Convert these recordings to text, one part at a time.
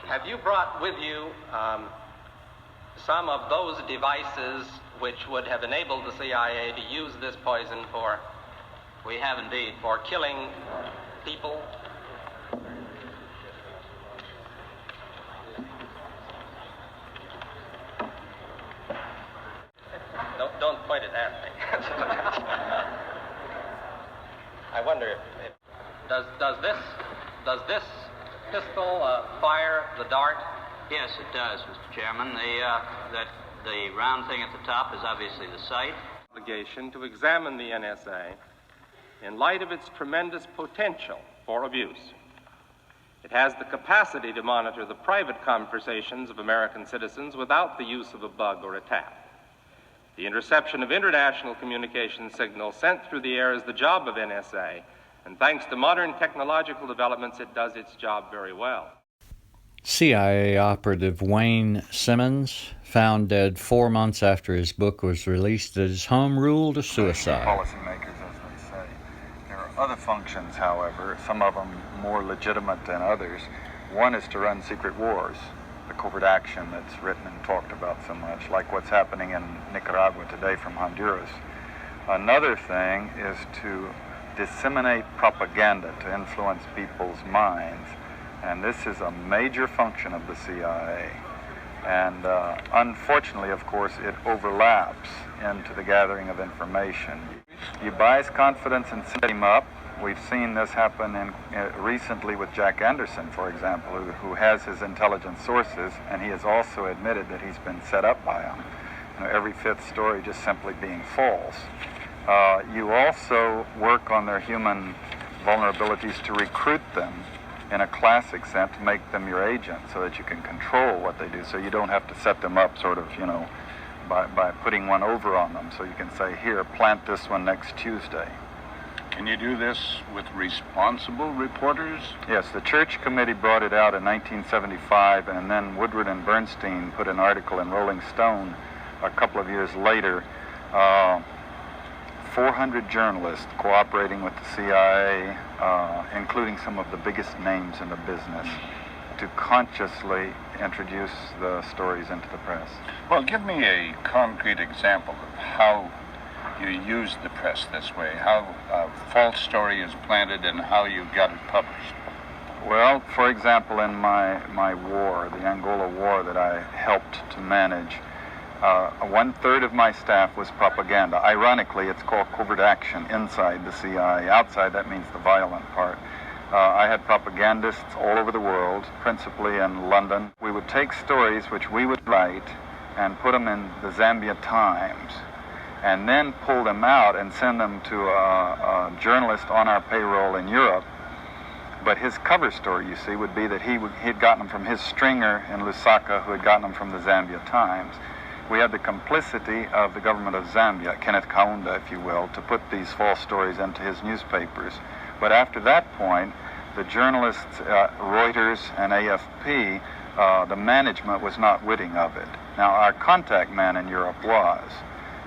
Have you brought with you some of those devices which would have enabled the CIA to use this poison for, we have indeed, for killing people? Don't point it at me. I wonder if does this pistol fire the dart? Yes, it does, Mr. Chairman. The round thing at the top is obviously the sight. Obligation to examine the NSA in light of its tremendous potential for abuse. It has the capacity to monitor the private conversations of American citizens without the use of a bug or a tap. The interception of international communication signals sent through the air is the job of NSA, and thanks to modern technological developments, it does its job very well. CIA operative Wayne Simmons, found dead 4 months after his book was released at his home, ruled a suicide. Policymakers, as they say. There are other functions, however, some of them more legitimate than others. One is to run secret wars, the covert action that's written and talked about so much, like what's happening in Nicaragua today from Honduras. Another thing is to disseminate propaganda to influence people's minds. And this is a major function of the CIA. And unfortunately, of course, it overlaps into the gathering of information. You buy his confidence and set him up. We've seen this happen recently with Jack Anderson, for example, who has his intelligence sources, and he has also admitted that he's been set up by them. You know, every fifth story just simply being false. You also work on their human vulnerabilities to recruit them in a classic sense, to make them your agent so that you can control what they do, so you don't have to set them up sort of, you know, by putting one over on them. So you can say, here, plant this one next Tuesday. Can you do this with responsible reporters? Yes, the Church Committee brought it out in 1975, and then Woodward and Bernstein put an article in Rolling Stone a couple of years later. 400 journalists cooperating with the CIA, including some of the biggest names in the business, to consciously introduce the stories into the press. Well, give me a concrete example of how you use the press this way, how a false story is planted and how you got it published. Well, for example, in my war, the Angola War that I helped to manage, 1/3 of my staff was propaganda. Ironically, it's called covert action inside the CIA. Outside, that means the violent part. I had propagandists all over the world, principally in London. We would take stories which we would write and put them in the Zambia Times, and then pull them out and send them to a journalist on our payroll in Europe. But his cover story, you see, would be that he had gotten them from his stringer in Lusaka, who had gotten them from the Zambia Times. We had the complicity of the government of Zambia, Kenneth Kaunda, if you will, to put these false stories into his newspapers. But after that point, the journalists, Reuters and AFP, the management was not witting of it. Now, our contact man in Europe was,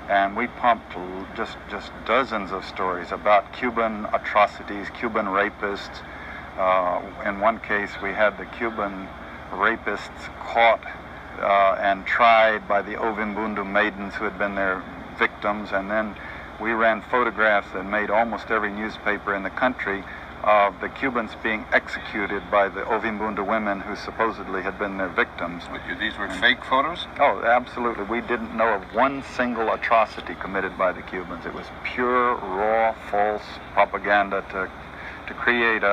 and we pumped just dozens of stories about Cuban atrocities, Cuban rapists. In one case, we had the Cuban rapists caught and tried by the Ovimbundu maidens who had been their victims, and then we ran photographs that made almost every newspaper in the country of the Cubans being executed by the Ovimbundu women who supposedly had been their victims. These were fake photos? Oh, absolutely. We didn't know of one single atrocity committed by the Cubans. It was pure, raw, false propaganda to create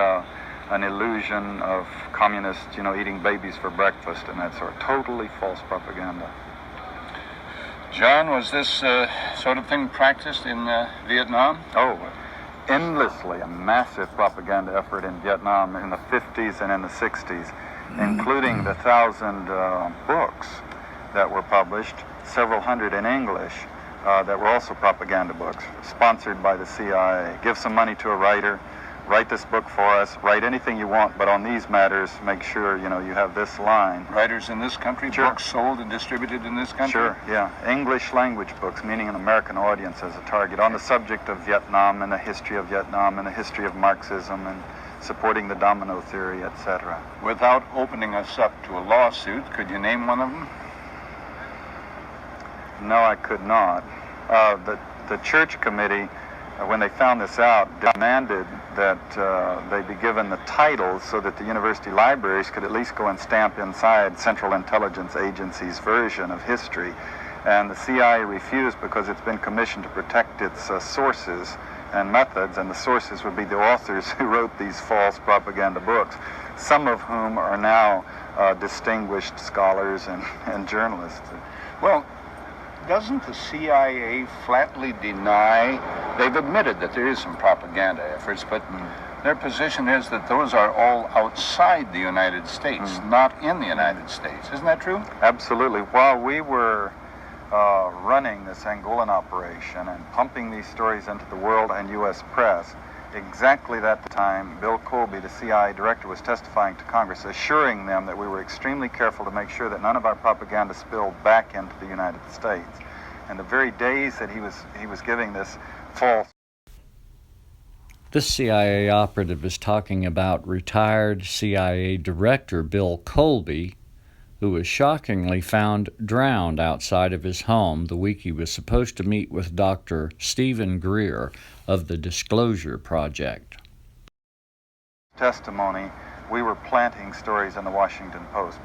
an illusion of communists, you know, eating babies for breakfast and that sort. Totally false propaganda. John, was this sort of thing practiced in Vietnam? Oh, endlessly. A massive propaganda effort in Vietnam in the 50s and in the 60s, including the 1,000 books that were published, several hundred in English, that were also propaganda books, sponsored by the CIA. Give some money to a writer, write this book for us, write anything you want, but on these matters, make sure, you know, you have this line. Writers in this country? Sure. Books sold and distributed in this country? Sure, yeah. English language books, meaning an American audience as a target, on the subject of Vietnam and the history of Vietnam and the history of Marxism and supporting the domino theory, etc. Without opening us up to a lawsuit, could you name one of them? No, I could not. The church committee, when they found this out, demanded that they be given the titles so that the university libraries could at least go and stamp inside Central Intelligence Agency's version of history. And the CIA refused because it's been commissioned to protect its sources and methods, and the sources would be the authors who wrote these false propaganda books, some of whom are now distinguished scholars and journalists. Well, doesn't the CIA flatly deny, they've admitted that there is some propaganda efforts, but their position is that those are all outside the United States, not in the United States. Isn't that true? Absolutely. While we were running this Angolan operation and pumping these stories into the world and U.S. press, exactly that time, Bill Colby, the CIA director, was testifying to Congress, assuring them that we were extremely careful to make sure that none of our propaganda spilled back into the United States. And the very days that he was giving this false... This CIA operative is talking about retired CIA director Bill Colby, who was shockingly found drowned outside of his home the week he was supposed to meet with Dr. Stephen Greer of the Disclosure Project. Testimony, we were planting stories in the Washington Post.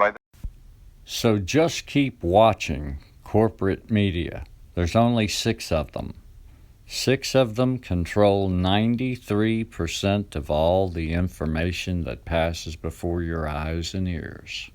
So just keep watching corporate media. There's only 6 of them. 6 of them control 93% of all the information that passes before your eyes and ears.